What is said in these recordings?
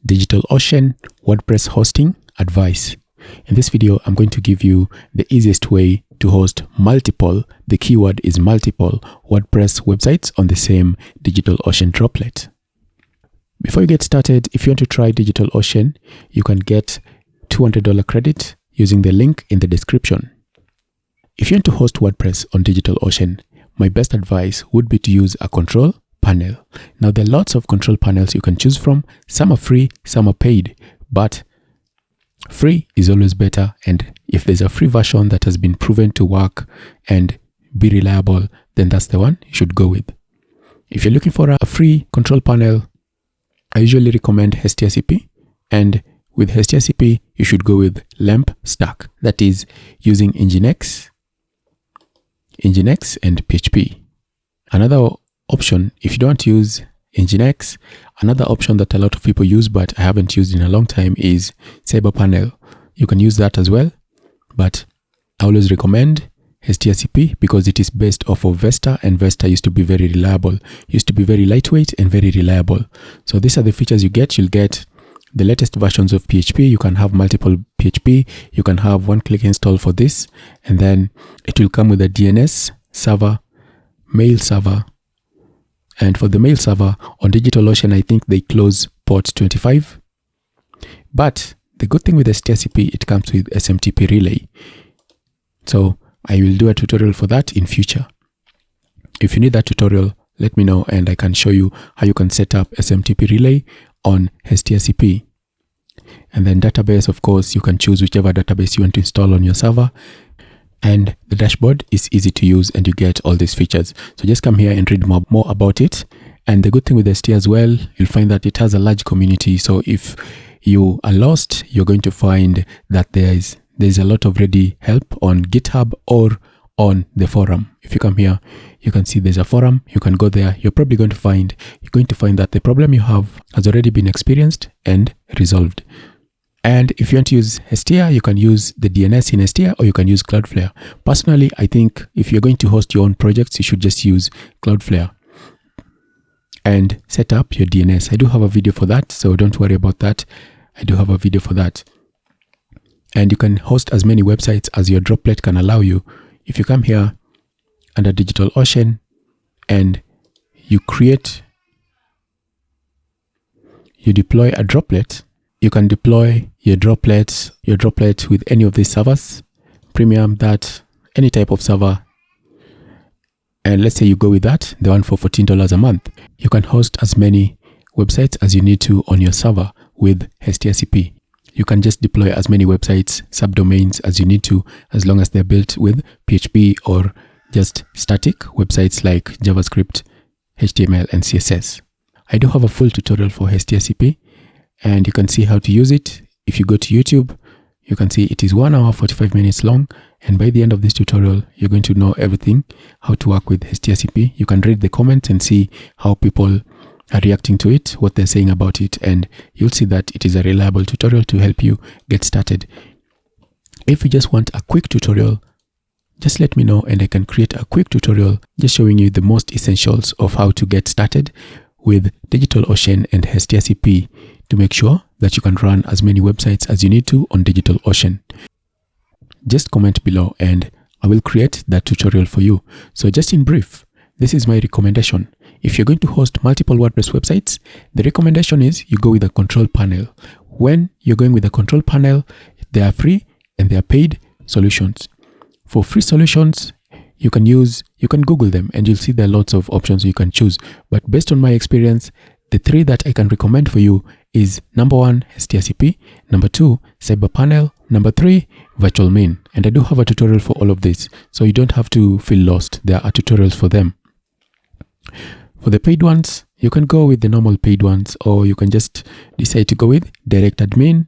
DigitalOcean WordPress hosting advice. In this video, I'm going to give you the easiest way to host multiple, the keyword is multiple, WordPress websites on the same DigitalOcean droplet. Before you get started, if you want to try DigitalOcean, you can get $200 credit using the link in the description. If you want to host WordPress on DigitalOcean, my best advice would be to use a control panel. Now, there are lots of control panels you can choose from. Some are free, some are paid, but free is always better. And if there's a free version that has been proven to work and be reliable, then that's the one you should go with. If you're looking for a free control panel, I usually recommend HSTRCP, and with HSTRCP, you should go with LAMP stack, that is using Nginx and PHP. Another option, if you don't use Nginx, another option that a lot of people use but I haven't used in a long time is Cyberpanel. You can use that as well, but I always recommend HSTRCP because it is based off of Vesta, and Vesta used to be very reliable, used to be very lightweight and very reliable. So these are the features you get. You'll get the latest versions of PHP. You can have multiple PHP. You can have one-click install for this, and then it will come with a DNS server, mail server. And for the mail server on DigitalOcean, I think they close port 25. But the good thing with HSTRCP, it comes with SMTP relay. So I will do a tutorial for that in future. If you need that tutorial, let me know and I can show you how you can set up SMTP relay on HSTRCP. And then database, of course, you can choose whichever database you want to install on your server. And the dashboard is easy to use and you get all these features. So just come here and read more about it. And the good thing with ST as well, you'll find that it has a large community. So if you are lost, you're going to find that there's a lot of ready help on GitHub or on the forum. If you come here, you can see there's a forum. You can go there. You're going to find that the problem you have has already been experienced and resolved. And if you want to use Hestia, you can use the DNS in Hestia or you can use Cloudflare. Personally, I think if you're going to host your own projects, you should just use Cloudflare and set up your DNS. I do have a video for that, so don't worry about that. I do have a video for that. And you can host as many websites as your droplet can allow you. If you come here under DigitalOcean and you deploy a droplet, you can deploy your droplet with any of these servers, premium, that, any type of server. And let's say you go with that, the one for $14 a month. You can host as many websites as you need to on your server with HSTRCP. You can just deploy as many websites, subdomains as you need to, as long as they're built with PHP or just static websites like JavaScript, HTML, and CSS. I do have a full tutorial for HSTRCP, and you can see how to use it. If you go to YouTube, you can see it is 1 hour 45 minutes long. And by the end of this tutorial, you're going to know everything, how to work with HSTRCP. You can read the comments and see how people are reacting to it, what they're saying about it, and you'll see that it is a reliable tutorial to help you get started. If you just want a quick tutorial, just let me know and I can create a quick tutorial just showing you the most essentials of how to get started with DigitalOcean and HSTRCP to make sure that you can run as many websites as you need to on DigitalOcean. Just comment below and I will create that tutorial for you. So just in brief, this is my recommendation. If you're going to host multiple WordPress websites, the recommendation is you go with a control panel. When you're going with a control panel, they are free and they are paid solutions. For free solutions, you can Google them and you'll see there are lots of options you can choose. But based on my experience, the 3 that I can recommend for you is number 1, HSTRCP, number 2, Cyberpanel, number 3, Virtual Main. And I do have a tutorial for all of this, so you don't have to feel lost. There are tutorials for them. For the paid ones, you can go with the normal paid ones, or you can just decide to go with Direct Admin.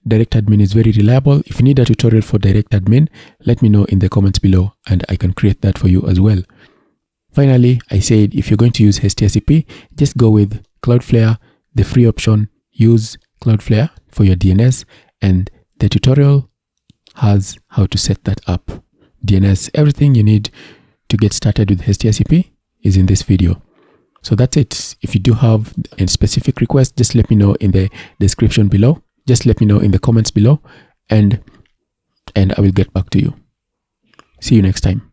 Direct Admin is very reliable. If you need a tutorial for Direct Admin, let me know in the comments below and I can create that for you as well. Finally, I said if you're going to use HSTRCP, just go with Cloudflare, the free option. Use Cloudflare for your DNS, and the tutorial has how to set that up. DNS, everything you need to get started with HSTRCP is in this video. So that's it. If you do have a specific request, just let me know in the description below. Just let me know in the comments below, and I will get back to you. See you next time.